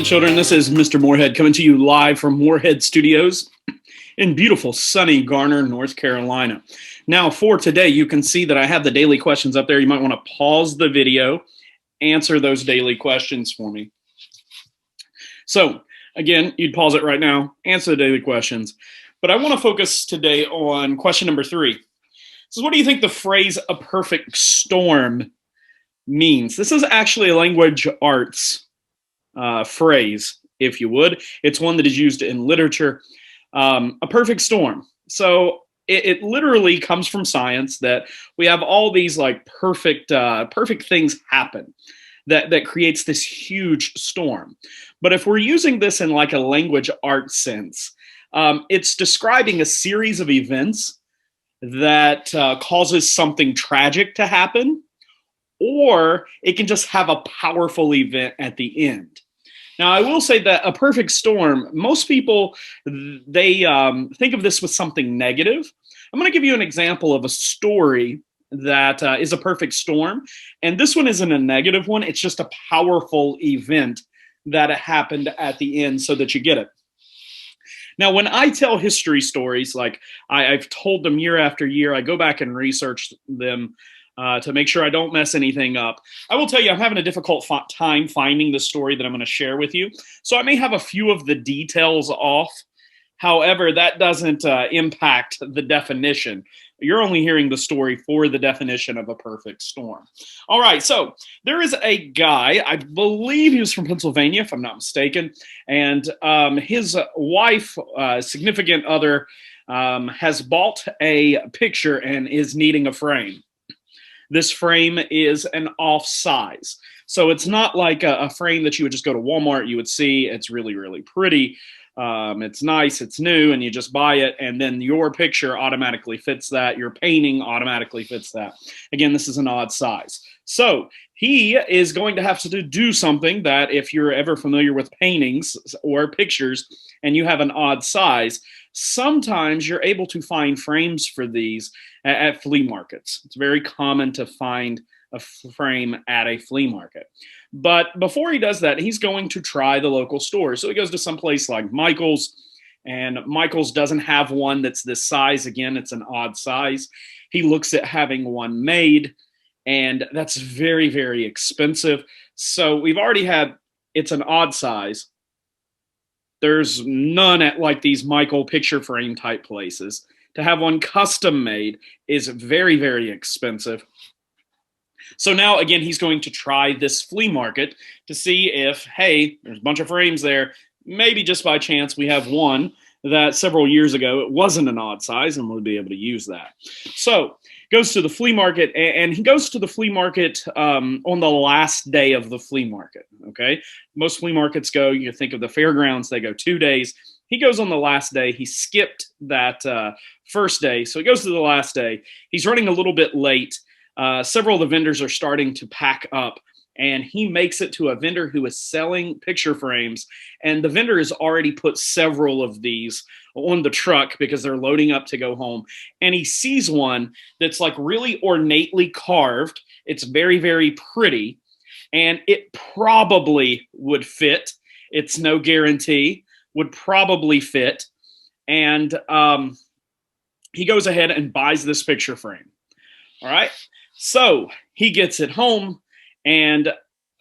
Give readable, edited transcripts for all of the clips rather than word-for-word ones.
children. This is Mr. Moorhead coming to you live from Moorhead Studios in beautiful, sunny Garner, North Carolina. Now, for today, you can see that I have the daily questions up there. You might want to pause the video, answer those daily questions for me. So, again, you'd pause it right now, answer the daily questions. But I want to focus today on question number 3. So, what do you think the phrase "a perfect storm" means? This is actually a language arts phrase, if you would. It's one that is used in literature. A perfect storm. So it literally comes from science that we have all these like perfect things happen that creates this huge storm. But if we're using this in like a language art sense, it's describing a series of events that causes something tragic to happen, or it can just have a powerful event at the end. Now, I will say that a perfect storm, most people, they think of this with something negative. I'm going to give you an example of a story that is a perfect storm. And this one isn't a negative one. It's just a powerful event that happened at the end so that you get it. Now, when I tell history stories, like I've told them year after year, I go back and research them to make sure I don't mess anything up. I will tell you, I'm having a difficult time finding the story that I'm going to share with you. So I may have a few of the details off. However, that doesn't impact the definition. You're only hearing the story for the definition of a perfect storm. All right, so there is a guy, I believe he was from Pennsylvania, if I'm not mistaken, and his wife, significant other, has bought a picture and is needing a frame. This frame is an off size. So it's not like a frame that you would just go to Walmart, you would see. It's really, really pretty. It's nice, it's new, and you just buy it, and then your picture automatically fits that. Your painting automatically fits that. Again, this is an odd size. So he is going to have to do something that, if you're ever familiar with paintings or pictures and you have an odd size, sometimes you're able to find frames for these at flea markets. It's very common to find a frame at a flea market. But before he does that, he's going to try the local store. So he goes to some place like Michael's, and Michael's doesn't have one that's this size. Again, it's an odd size. He looks at having one made, and that's very, very expensive. So we've already had, it's an odd size. There's none at like these Michael picture frame type places. To have one custom made is very, very expensive. So now, again, he's going to try this flea market to see if, hey, there's a bunch of frames there. Maybe just by chance we have one that several years ago, it wasn't an odd size, and we'll be able to use that. So goes to the flea market, and he goes to the flea market on the last day of the flea market, okay? Most flea markets go, you think of the fairgrounds, they go 2 days. He goes on the last day. He skipped that first day, so he goes to the last day. He's running a little bit late. Several of the vendors are starting to pack up, and he makes it to a vendor who is selling picture frames, and the vendor has already put several of these on the truck because they're loading up to go home, and he sees one that's like really ornately carved. It's very, very pretty, and it probably would fit. It's no guarantee. Would probably fit, and he goes ahead and buys this picture frame. All right. So he gets it home, and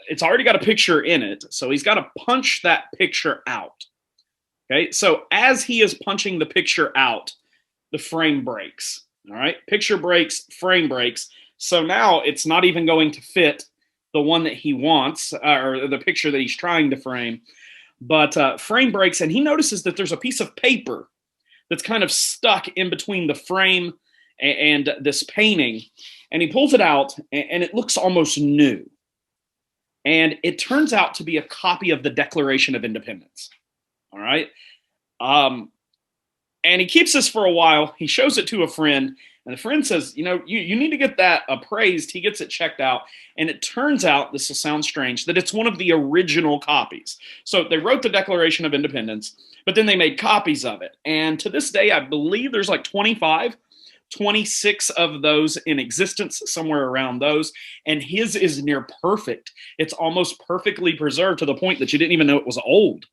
it's already got a picture in it. So he's got to punch that picture out. Okay. So as he is punching the picture out, the frame breaks. All right. Picture breaks, frame breaks. So now it's not even going to fit the one that he wants, or the picture that he's trying to frame. But frame breaks, and he notices that there's a piece of paper that's kind of stuck in between the frame and this painting. And he pulls it out, and it looks almost new. And it turns out to be a copy of the Declaration of Independence. All right. And he keeps this for a while. He shows it to a friend, and the friend says, you know, you need to get that appraised. He gets it checked out. And it turns out, this will sound strange, that it's one of the original copies. So they wrote the Declaration of Independence, but then they made copies of it. And to this day, I believe there's like 25 26 of those in existence, somewhere around those, and his is near perfect. It's almost perfectly preserved to the point that you didn't even know it was old.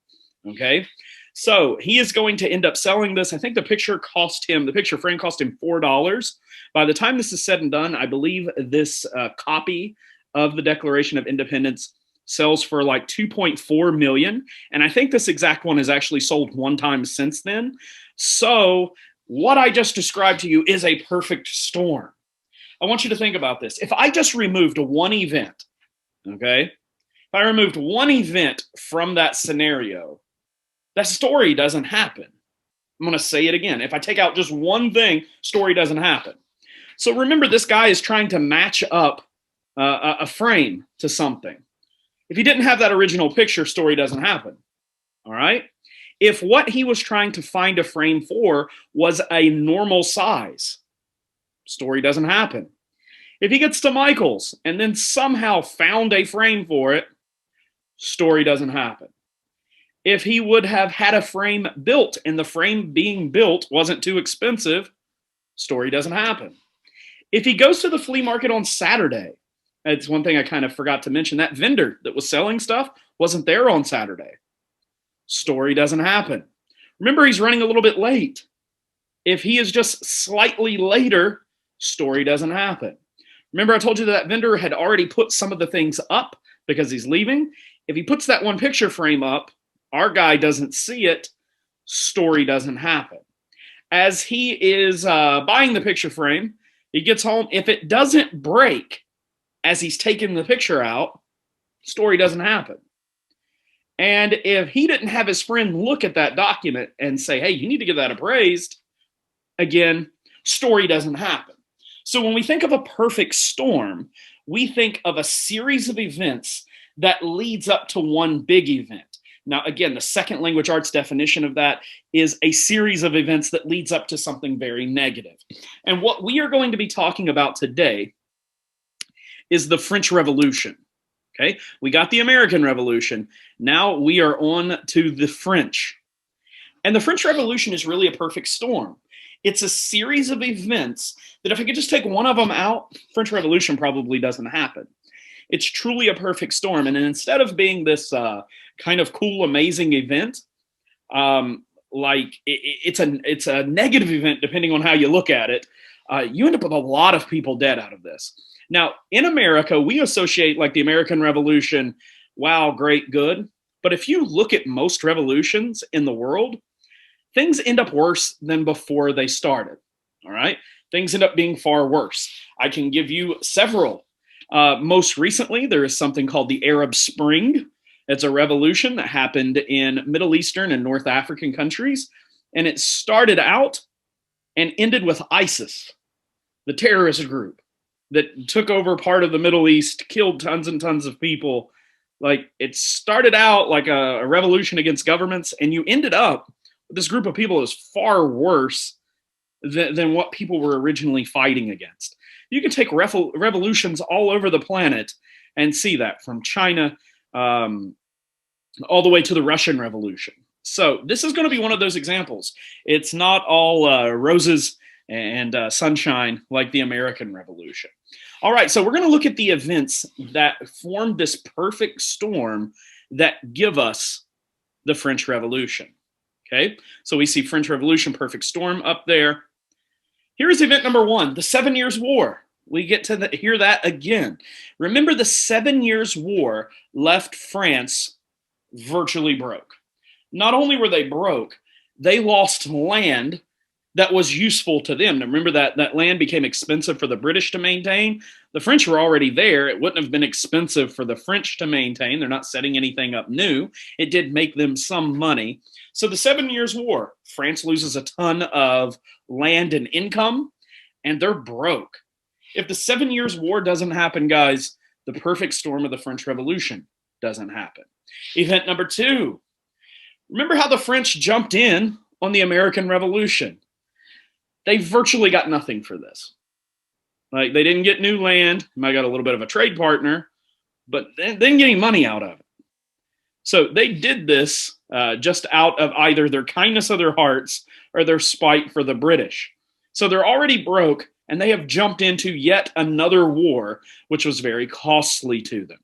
Okay, so he is going to end up selling this. I think the picture frame cost him $4. By the time this is said and done, I believe this copy of the Declaration of Independence sells for like 2.4 million. And I think this exact one has actually sold one time since then. So what I just described to you is a perfect storm. I want you to think about this. If I just removed one event, okay, if I removed one event from that scenario, that story doesn't happen. I'm going to say it again. If I take out just one thing, story doesn't happen. So remember, this guy is trying to match up a frame to something. If he didn't have that original picture, story doesn't happen. All right? If what he was trying to find a frame for was a normal size, story doesn't happen. If he gets to Michael's and then somehow found a frame for it, story doesn't happen. If he would have had a frame built and the frame being built wasn't too expensive, story doesn't happen. If he goes to the flea market on Saturday, that's one thing I kind of forgot to mention, that vendor that was selling stuff wasn't there on Saturday, story doesn't happen. Remember, he's running a little bit late. If he is just slightly later, story doesn't happen. Remember, I told you that vendor had already put some of the things up because he's leaving. If he puts that one picture frame up, our guy doesn't see it, story doesn't happen. As he is buying the picture frame, he gets home. If it doesn't break as he's taking the picture out, story doesn't happen. And if he didn't have his friend look at that document and say, hey, you need to get that appraised, again, story doesn't happen. So when we think of a perfect storm, we think of a series of events that leads up to one big event. Now, again, the second language arts definition of that is a series of events that leads up to something very negative. And what we are going to be talking about today is the French Revolution. Okay, we got the American Revolution. Now we are on to the French. And the French Revolution is really a perfect storm. It's a series of events that if I could just take one of them out, French Revolution probably doesn't happen. It's truly a perfect storm. And instead of being this kind of cool, amazing event, it's a negative event depending on how you look at it, you end up with a lot of people dead out of this. Now, in America, we associate like the American Revolution, wow, great, good. But if you look at most revolutions in the world, things end up worse than before they started. All right? Things end up being far worse. I can give you several. Most recently, there is something called the Arab Spring. It's a revolution that happened in Middle Eastern and North African countries. And it started out and ended with ISIS, the terrorist group that took over part of the Middle East, killed tons and tons of people. Like, it started out like a revolution against governments, and you ended up with this group of people that is far worse than what people were originally fighting against. You can take revolutions all over the planet and see that, from China all the way to the Russian Revolution. So this is going to be one of those examples. It's not all roses and sunshine like the American Revolution. All right, so we're going to look at the events that formed this perfect storm that give us the French Revolution. Okay, so we see French Revolution, perfect storm up there. Here's event number one, the 7 Years' War. We get to hear that again. Remember, the 7 Years' War left France virtually broke. Not only were they broke, they lost land that was useful to them. Now, remember that land became expensive for the British to maintain. The French were already there. It wouldn't have been expensive for the French to maintain. They're not setting anything up new. It did make them some money. So the 7 Years' War, France loses a ton of land and income, and they're broke. If the 7 Years' War doesn't happen, guys, the perfect storm of the French Revolution doesn't happen. Event number two. Remember how the French jumped in on the American Revolution? They virtually got nothing for this. Like, they didn't get new land. Might got a little bit of a trade partner, but they didn't get any money out of it. So they did this just out of either their kindness of their hearts or their spite for the British. So they're already broke, and they have jumped into yet another war, which was very costly to them.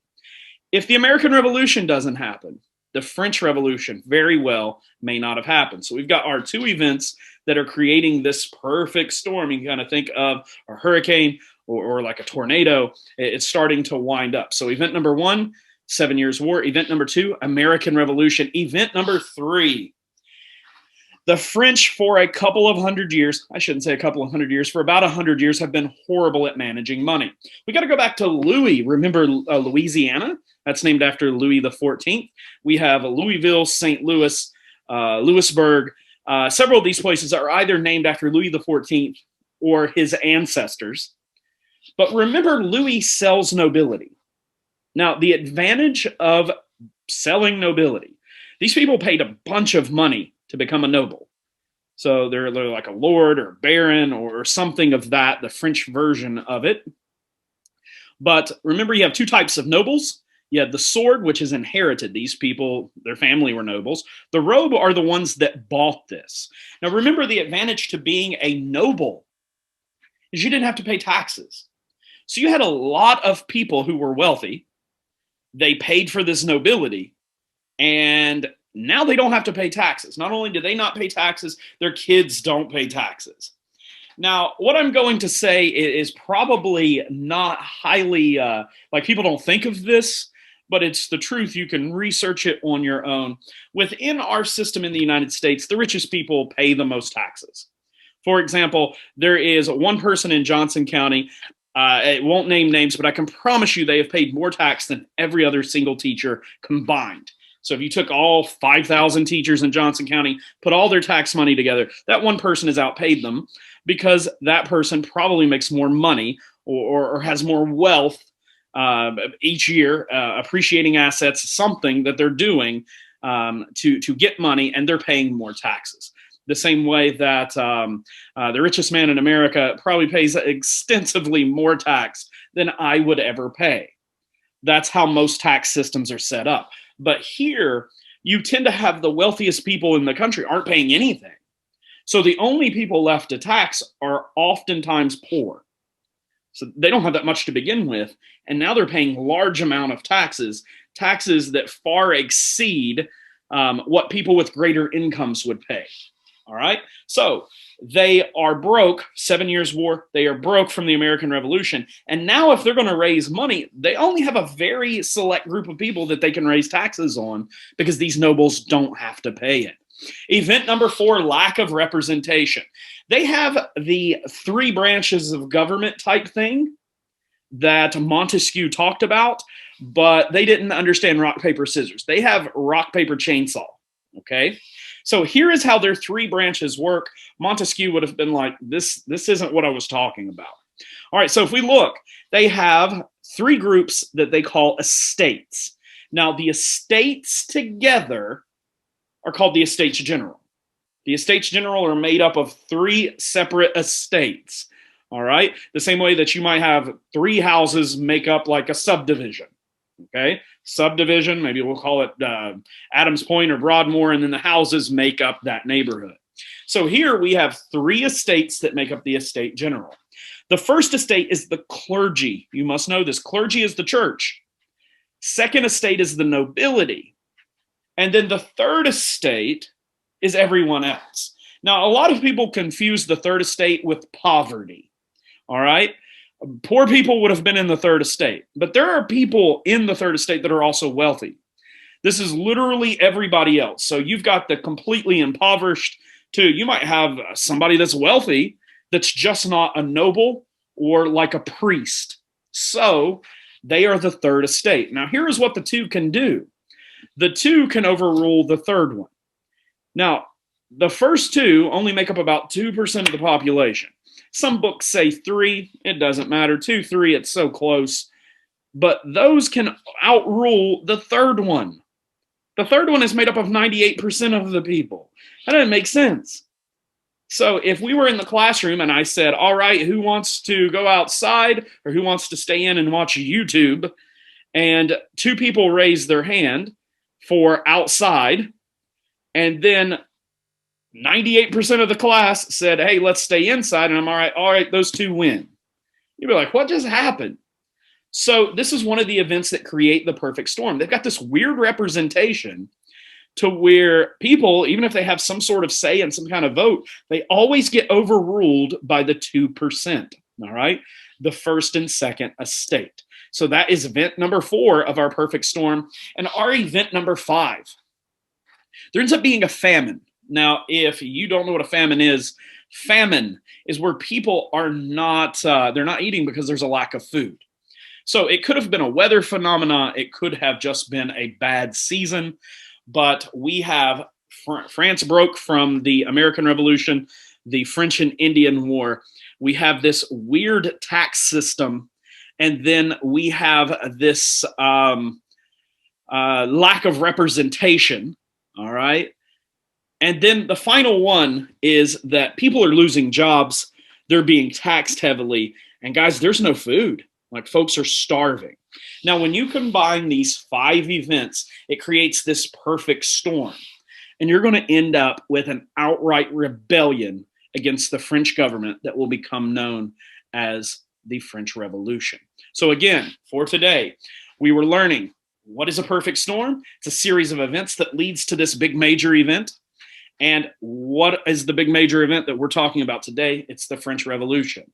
If the American Revolution doesn't happen, the French Revolution very well may not have happened. So we've got our two events that are creating this perfect storm. You can kind of think of a hurricane or like a tornado. It's starting to wind up. So event number one, 7 Years' War. Event number two, American Revolution. Event number three, the French, for a couple of hundred years, I shouldn't say a couple of hundred years, for about 100 years, have been horrible at managing money. We got to go back to Louis. Remember Louisiana? That's named after Louis XIV. We have Louisville, St. Louis, Louisburg. Several of these places are either named after Louis XIV or his ancestors. But remember, Louis sells nobility. Now, the advantage of selling nobility, these people paid a bunch of money to become a noble. So they're like a lord or a baron or something of that, the French version of it. But remember, you have two types of nobles. You have the sword, which is inherited. These people, their family were nobles. The robe are the ones that bought this. Now, remember, the advantage to being a noble is you didn't have to pay taxes. So you had a lot of people who were wealthy. They paid for this nobility, and now they don't have to pay taxes. Not only do they not pay taxes, their kids don't pay taxes. Now, what I'm going to say is probably not highly, like people don't think of this, but it's the truth. You can research it on your own. Within our system in the United States, the richest people pay the most taxes. For example, there is one person in Johnson County. It won't name names, but I can promise you they have paid more tax than every other single teacher combined. So if you took all 5,000 teachers in Johnson County, put all their tax money together, that one person has outpaid them because that person probably makes more money or has more wealth each year, appreciating assets, something that they're doing to get money, and they're paying more taxes. The same way that the richest man in America probably pays extensively more tax than I would ever pay. That's how most tax systems are set up. But here, you tend to have the wealthiest people in the country aren't paying anything. So the only people left to tax are oftentimes poor. So they don't have that much to begin with. And now they're paying large amount of taxes that far exceed what people with greater incomes would pay. All right. So they are broke, 7 Years' War. They are broke from the American Revolution. And now if they're going to raise money, they only have a very select group of people that they can raise taxes on because these nobles don't have to pay it. Event number four, lack of representation. They have the three branches of government type thing that Montesquieu talked about, but they didn't understand rock, paper, scissors. They have rock, paper, chainsaw. Okay. So here is how their three branches work. Montesquieu would have been like, this isn't what I was talking about. All right, so if we look, they have three groups that they call estates. Now, the estates together are called the Estates General. The Estates General are made up of three separate estates. All right, the same way that you might have three houses make up like a subdivision. Okay, subdivision, maybe we'll call it Adams Point or Broadmoor, and then the houses make up that neighborhood. So here we have three estates that make up the Estate General. The first estate is the clergy. You must know this. Clergy is the church. Second estate is the nobility. And then the third estate is everyone else. Now, a lot of people confuse the third estate with poverty. All right? Poor people would have been in the third estate, but there are people in the third estate that are also wealthy. This is literally everybody else. So you've got the completely impoverished too. You might have somebody that's wealthy that's just not a noble or like a priest. So they are the third estate. Now, here is what the two can do. The two can overrule the third one. Now, the first two only make up about 2% of the population. Some books say 3, it doesn't matter. 2, 3, it's so close. But those can outrule the third one. The third one is made up of 98% of the people. That doesn't make sense. So if we were in the classroom and I said, all right, who wants to go outside or who wants to stay in and watch YouTube? And 2 people raise their hand for outside, and then 98% of the class said, hey, let's stay inside. And I'm all right, those two win. You'd be like, what just happened? So this is one of the events that create the perfect storm. They've got this weird representation to where people, even if they have some sort of say and some kind of vote, they always get overruled by the 2%, all right? The first and second estate. So that is event number 4 of our perfect storm. And our event number 5, there ends up being a famine. Now, if you don't know what a famine is where people are not, they're not eating because there's a lack of food. So it could have been a weather phenomena. It could have just been a bad season. But we have France broke from the American Revolution, the French and Indian War. We have this weird tax system. And then we have this lack of representation. All right. And then the final one is that people are losing jobs. They're being taxed heavily. And guys, there's no food. Like, folks are starving. Now, when you combine these 5 events, it creates this perfect storm. And you're going to end up with an outright rebellion against the French government that will become known as the French Revolution. So again, for today, we were learning what is a perfect storm. It's a series of events that leads to this big major event. And what is the big major event that we're talking about today? It's the French Revolution.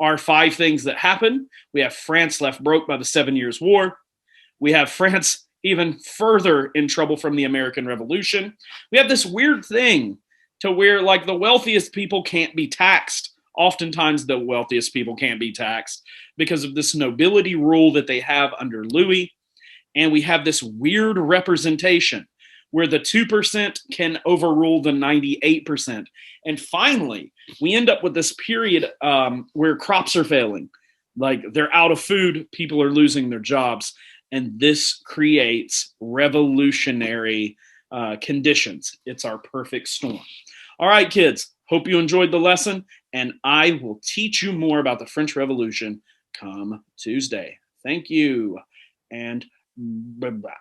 Our 5 things that happen: we have France left broke by the 7 Years' War. We have France even further in trouble from the American Revolution. We have this weird thing to where, like, the wealthiest people can't be taxed. Oftentimes, the wealthiest people can't be taxed because of this nobility rule that they have under Louis. And we have this weird representation where the 2% can overrule the 98%. And finally, we end up with this period where crops are failing. Like, they're out of food, people are losing their jobs. And this creates revolutionary conditions. It's our perfect storm. All right, kids, hope you enjoyed the lesson. And I will teach you more about the French Revolution come Tuesday. Thank you, and bye-bye.